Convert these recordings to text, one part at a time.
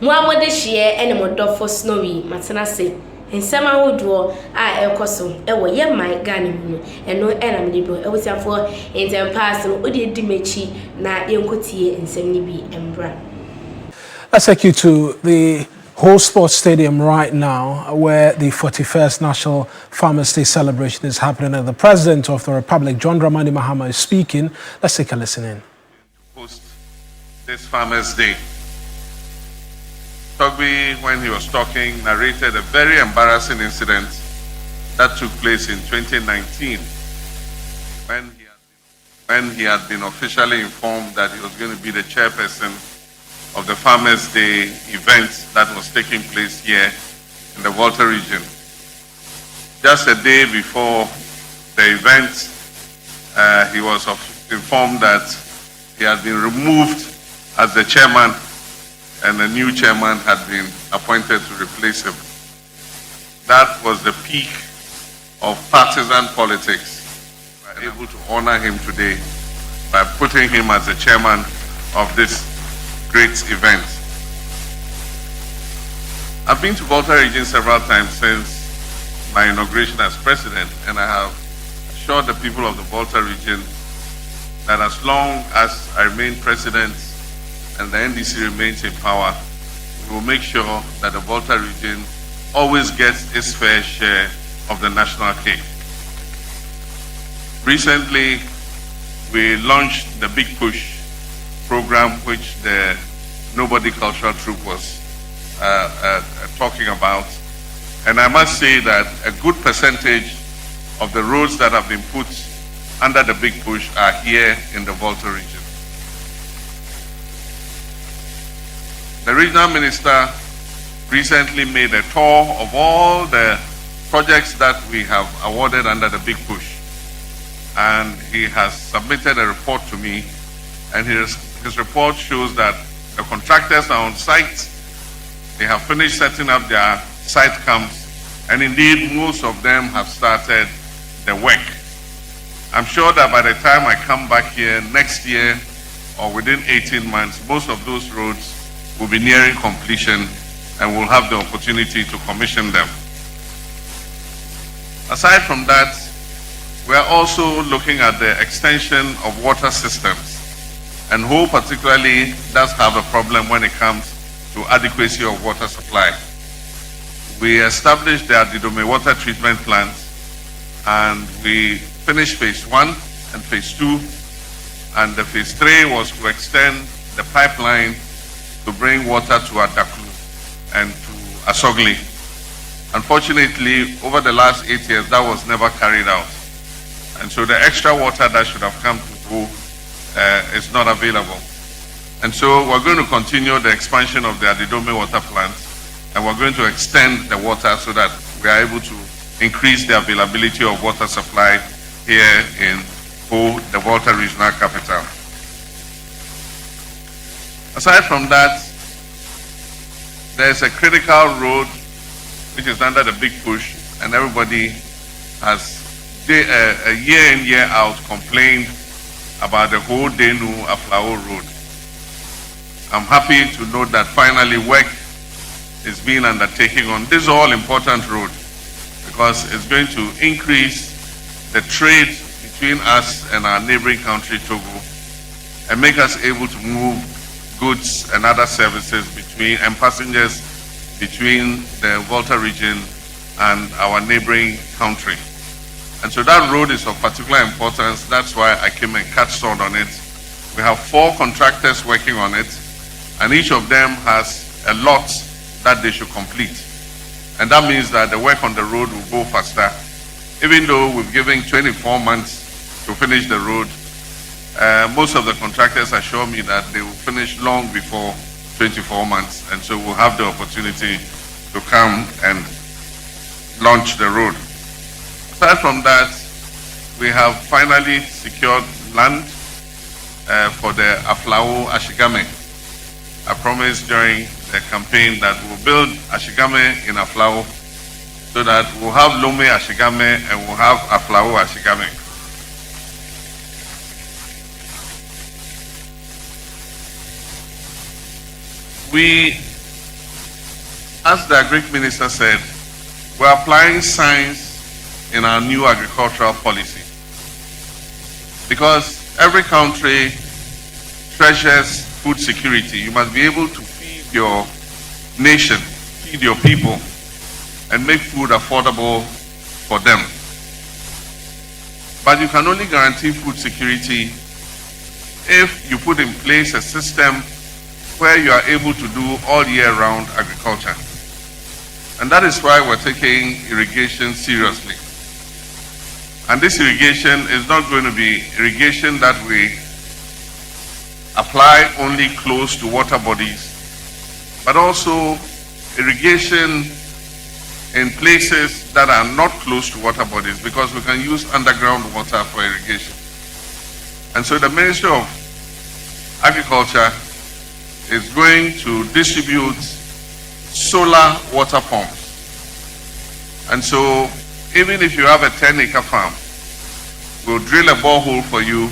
Muamode share ene modofo snowy matena se. Nsema hodo a ekoso ewo ye my Ghana mu eno era mdibo ewusiafo ntem pass no odi edimechi na yenkotie nsem ni bi embra. Let's take you to the whole sports stadium right now, where the 41st National Farmers' Day celebration is happening, and the President of the Republic, John Dramani Mahama, is speaking. Let's take a listen in. Host this Farmers' Day. Togby, when he was talking, narrated a very embarrassing incident that took place in 2019 when he had been officially informed that he was going to be the chairperson of the Farmers' Day event that was taking place here in the Volta region. Just a day before the event, he was informed that he had been removed as the chairman and a new chairman had been appointed to replace him. That was the peak of partisan politics. We are able to honor him today by putting him as the chairman of this great event. I've been to Volta region several times since my inauguration as president, and I have assured the people of the Volta region that as long as I remain president and the NDC remains in power, we will make sure that the Volta region always gets its fair share of the national cake. Recently, we launched the Big Push program, which the Nobody Cultural Troupe was talking about. And I must say that a good percentage of the roads that have been put under the Big Push are here in the Volta region. The regional minister recently made a tour of all the projects that we have awarded under the Big Push. And he has submitted a report to me, and his report shows that the contractors are on site. They have finished setting up their site camps, and indeed most of them have started the work. I'm sure that by the time I come back here next year or within 18 months, most of those roads will be nearing completion and we'll have the opportunity to commission them. Aside from that, we're also looking at the extension of water systems. And Ho particularly does have a problem when it comes to adequacy of water supply. We established the Adidome water treatment plant, and we finished phase 1 and phase 2, and the phase 3 was to extend the pipeline to bring water to Adaklu and to Asogli. Unfortunately, over the last 8 years, that was never carried out. And so the extra water that should have come to Ho is not available. And so we're going to continue the expansion of the Adidome water plant, and we're going to extend the water so that we are able to increase the availability of water supply here in Ho, the Volta regional capital. Aside from that, there's a critical road which is under the Big Push, and everybody has year in, year out complained about the whole Denu Aflao road. I'm happy to note that finally work is being undertaken on this all-important road, because it's going to increase the trade between us and our neighboring country, Togo, and make us able to move goods and other services and passengers between the Volta region and our neighboring country. And so that road is of particular importance. That's why I came and catched on it. We have 4 contractors working on it, and each of them has a lot that they should complete. And that means that the work on the road will go faster. Even though we've given 24 months to finish the road, most of the contractors assure me that they will finish long before 24 months. And so we'll have the opportunity to come and launch the road. Aside from that, we have finally secured land for the Aflao Ashigame. I promised during the campaign that we'll build Ashigame in Aflao so that we'll have Lome Ashigame and we'll have Aflao Ashigame. We as the Agric Minister said, we're applying science in our new agricultural policy. Because every country treasures food security. You must be able to feed your nation, feed your people, and make food affordable for them. But you can only guarantee food security if you put in place a system where you are able to do all year round agriculture. And that is why we're taking irrigation seriously. And this irrigation is not going to be irrigation that we apply only close to water bodies, but also irrigation in places that are not close to water bodies, because we can use underground water for irrigation. And so the Ministry of Agriculture is going to distribute solar water pumps. And so even if you have a 10-acre farm, we'll drill a borehole for you,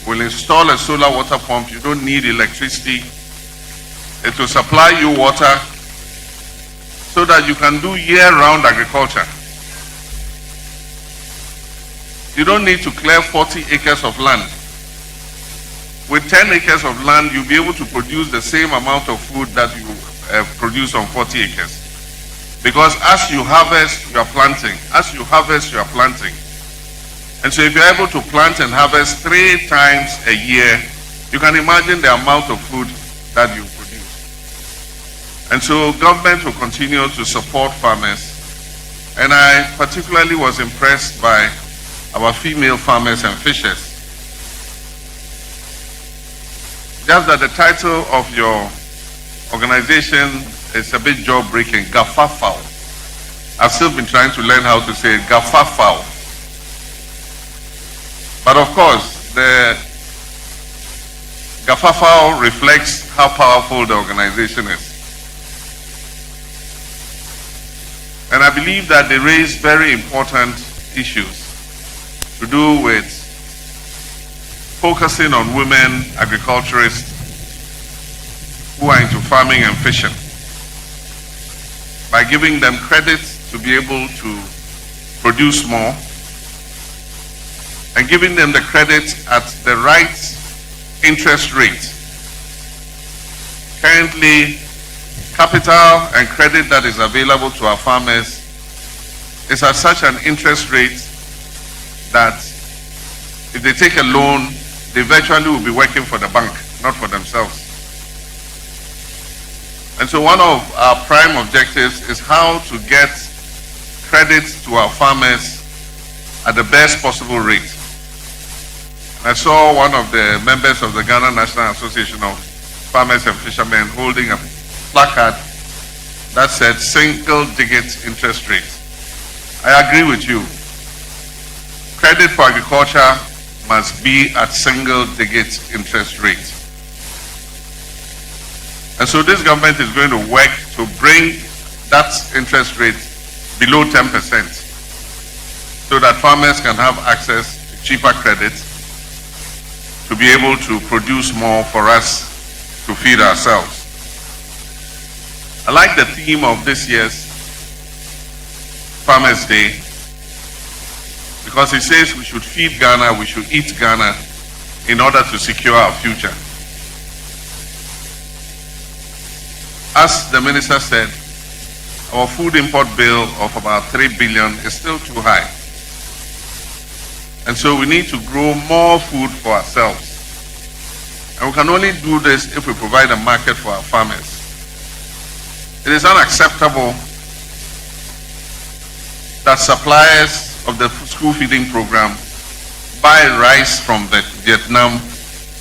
we'll install a solar water pump. You don't need electricity. It will supply you water so that you can do year-round agriculture. You don't need to clear 40 acres of land. With 10 acres of land, you'll be able to produce the same amount of food that you produce on 40 acres. Because as you harvest, you are planting. As you harvest, you are planting. And so if you're able to plant and harvest 3 times a year, you can imagine the amount of food that you produce. And so government will continue to support farmers. And I particularly was impressed by our female farmers and fishers. Just that the title of your organization is a bit jaw-breaking, Gafafao. I've still been trying to learn how to say it, Gafafao. But of course, the Gafafao reflects how powerful the organization is. And I believe that they raise very important issues to do with focusing on women agriculturists who are into farming and fishing, by giving them credit to be able to produce more, and giving them the credit at the right interest rate. Currently, capital and credit that is available to our farmers is at such an interest rate that if they take a loan, they virtually will be working for the bank, not for themselves. And so one of our prime objectives is how to get credit to our farmers at the best possible rate. I saw one of the members of the Ghana National Association of Farmers and Fishermen holding a placard that said single-digit interest rate. I agree with you. Credit for agriculture must be at single-digit interest rate. And so this government is going to work to bring that interest rate below 10% so that farmers can have access to cheaper credit to be able to produce more for us to feed ourselves. I like the theme of this year's Farmers' Day because it says we should feed Ghana, we should eat Ghana in order to secure our future. As the minister said, our food import bill of about 3 billion is still too high. And so we need to grow more food for ourselves. And we can only do this if we provide a market for our farmers. It is unacceptable that suppliers of the school feeding program buy rice from Vietnam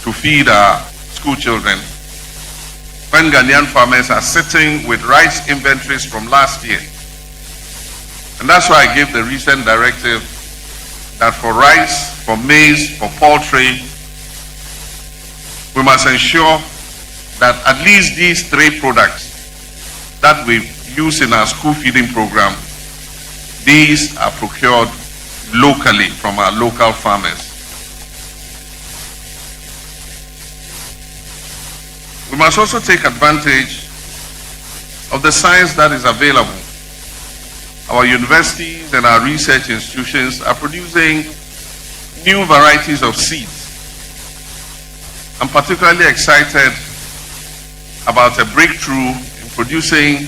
to feed our school children, when Ghanaian farmers are sitting with rice inventories from last year. And that's why I gave the recent directive that for rice, for maize, for poultry, we must ensure that at least these 3 products that we use in our school feeding program, these are procured locally from our local farmers. We must also take advantage of the science that is available. Our universities and our research institutions are producing new varieties of seeds. I'm particularly excited about a breakthrough in producing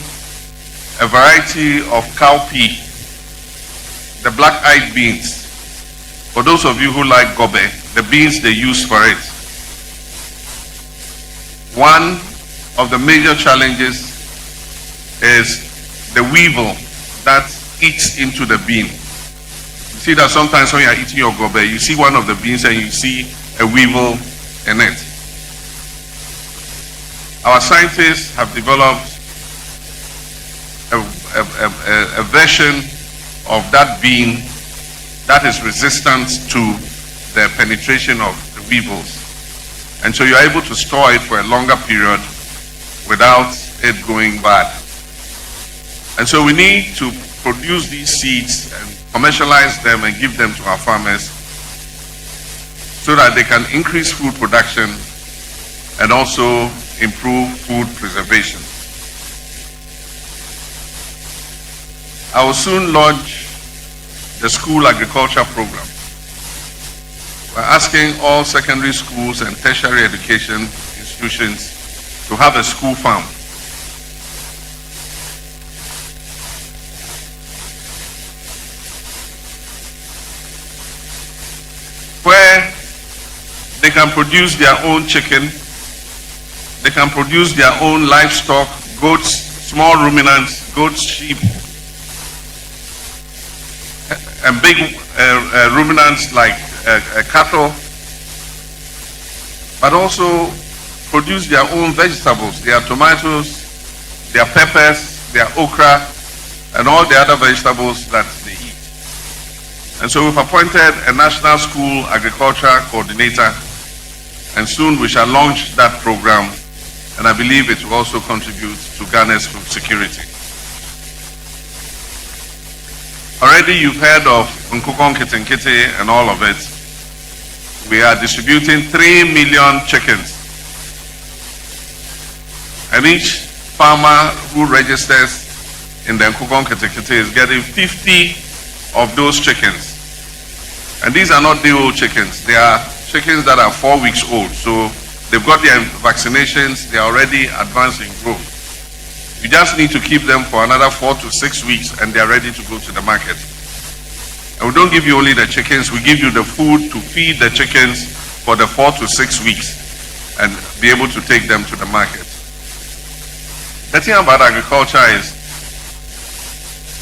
a variety of cowpea, the black-eyed beans. For those of you who like gobe, the beans they use for it. One of the major challenges is the weevil that eats into the bean. You see that sometimes when you are eating your gobe, you see one of the beans and you see a weevil in it. Our scientists have developed a version of that bean that is resistant to the penetration of the weevils. And so you're able to store it for a longer period without it going bad. And so we need to produce these seeds and commercialize them and give them to our farmers so that they can increase food production and also improve food preservation. I will soon launch the school agriculture program. We're asking all secondary schools and tertiary education institutions to have a school farm. Where they can produce their own chicken, they can produce their own livestock, goats, small ruminants, goats, sheep, and big ruminants like cattle, but also produce their own vegetables, their tomatoes, their peppers, their okra, and all the other vegetables that they eat. And so we've appointed a National School Agriculture Coordinator, and soon we shall launch that program, and I believe it will also contribute to Ghana's food security. Already you've heard of Nkukon Kitinkiti and all of it. We are distributing 3 million chickens. And each farmer who registers in the Nkukon Kitinkiti is getting 50 of those chickens. And these are not day-old chickens. They are chickens that are 4 weeks old. So they've got their vaccinations. They are already advanced in growth. You just need to keep them for another 4 to 6 weeks and they are ready to go to the market. And we don't give you only the chickens, we give you the food to feed the chickens for the 4 to 6 weeks and be able to take them to the market. The thing about agriculture is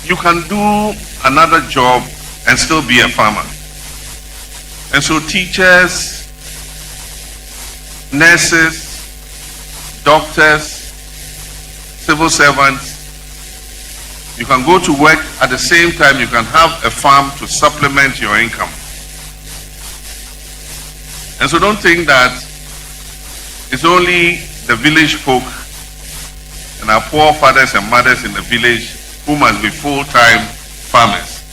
you can do another job and still be a farmer. And so teachers, nurses, doctors, civil servants, you can go to work at the same time you can have a farm to supplement your income. And so don't think that it's only the village folk and our poor fathers and mothers in the village who must be full-time farmers.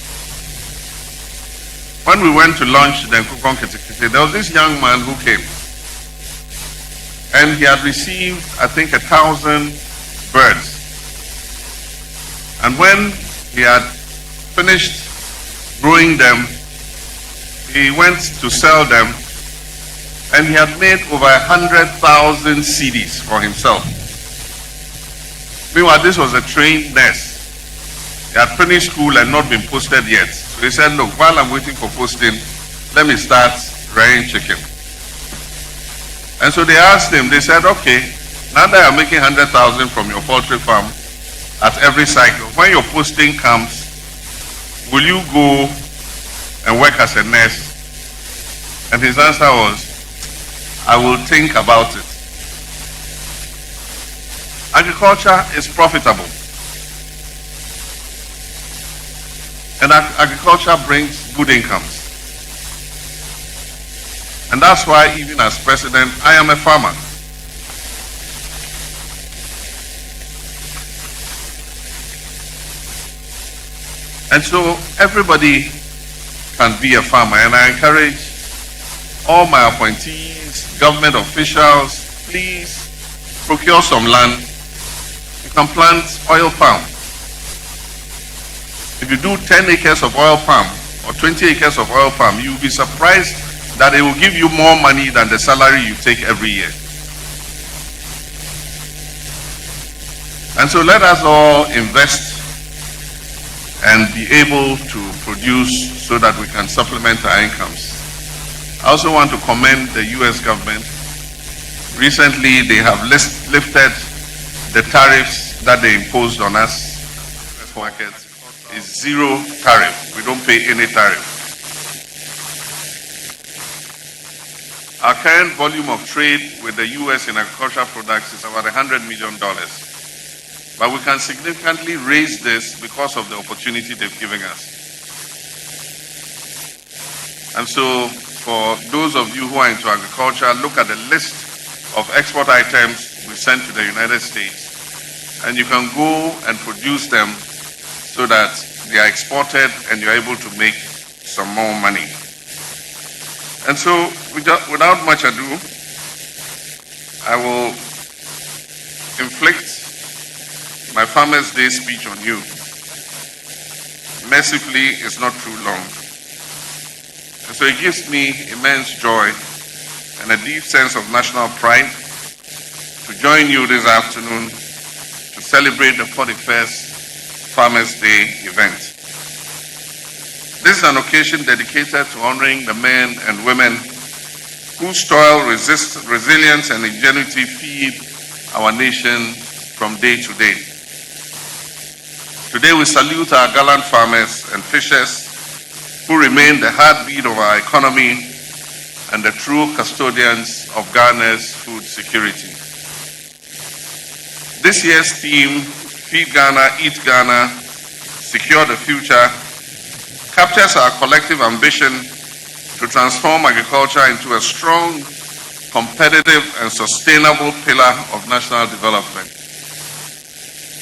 When we went to launch the Nkukon Kitinkiti, there was this young man who came and he had received, I think, 1,000 birds. And when he had finished growing them, he went to sell them and he had made over 100,000 cedis for himself. Meanwhile, this was a trained nurse. He had finished school and not been posted yet. So he said, look, while I'm waiting for posting, let me start rearing chicken. And so they asked him, they said, okay, now that you're making 100,000 from your poultry farm at every cycle, when your posting comes, will you go and work as a nurse? And his answer was, I will think about it. Agriculture is profitable. And agriculture brings good incomes. And that's why even as president, I am a farmer. And so everybody can be a farmer, and I encourage all my appointees, government officials, please procure some land can plant oil palm. If you do 10 acres of oil palm or 20 acres of oil palm, you'll be surprised that it will give you more money than the salary you take every year. And so let us all invest and be able to produce so that we can supplement our incomes. I also want to commend the US government. Recently, they have lifted the tariffs that they imposed on us. The market is zero tariff. We don't pay any tariff. Our current volume of trade with the US in agricultural products is about $100 million. But we can significantly raise this because of the opportunity they've given us. And so, for those of you who are into agriculture, look at the list of export items we send to the United States, and you can go and produce them so that they are exported and you're able to make some more money. And so, without much ado, I will inflict my Farmers' Day speech on you. Mercifully, it's not too long. And so it gives me immense joy and a deep sense of national pride to join you this afternoon to celebrate the 41st Farmers' Day event. This is an occasion dedicated to honoring the men and women whose toil, resilience, and ingenuity feed our nation from day to day. Today we salute our gallant farmers and fishers who remain the heartbeat of our economy and the true custodians of Ghana's food security. This year's theme, Feed Ghana, Eat Ghana, Secure the Future, captures our collective ambition to transform agriculture into a strong, competitive, and sustainable pillar of national development.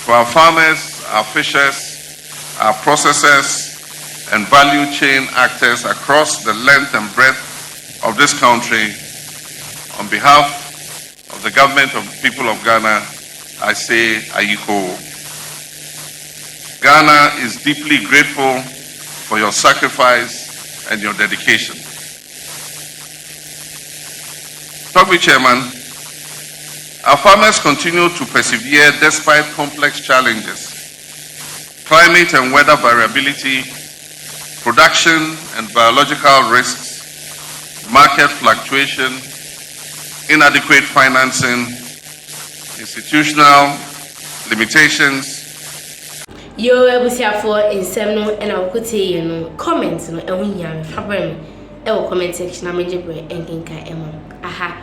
For our farmers, our fishers, our processors, and value chain actors across the length and breadth of this country, on behalf of the government of the people of Ghana, I say Ayiho. Ghana is deeply grateful for your sacrifice and your dedication. Talk Chairman, our farmers continue to persevere despite complex challenges. Climate and weather variability, production and biological risks, market fluctuation, inadequate financing, institutional limitations. Yo, ebusiafo ensem no na wokotie no comments no ehun nyame fabrem e wo comment section amejebre enkenka emo aha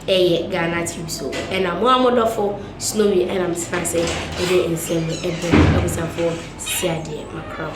Ghanatube so na mo amodofo snowy na msena say e dey ensem no ebusiafo siade makra.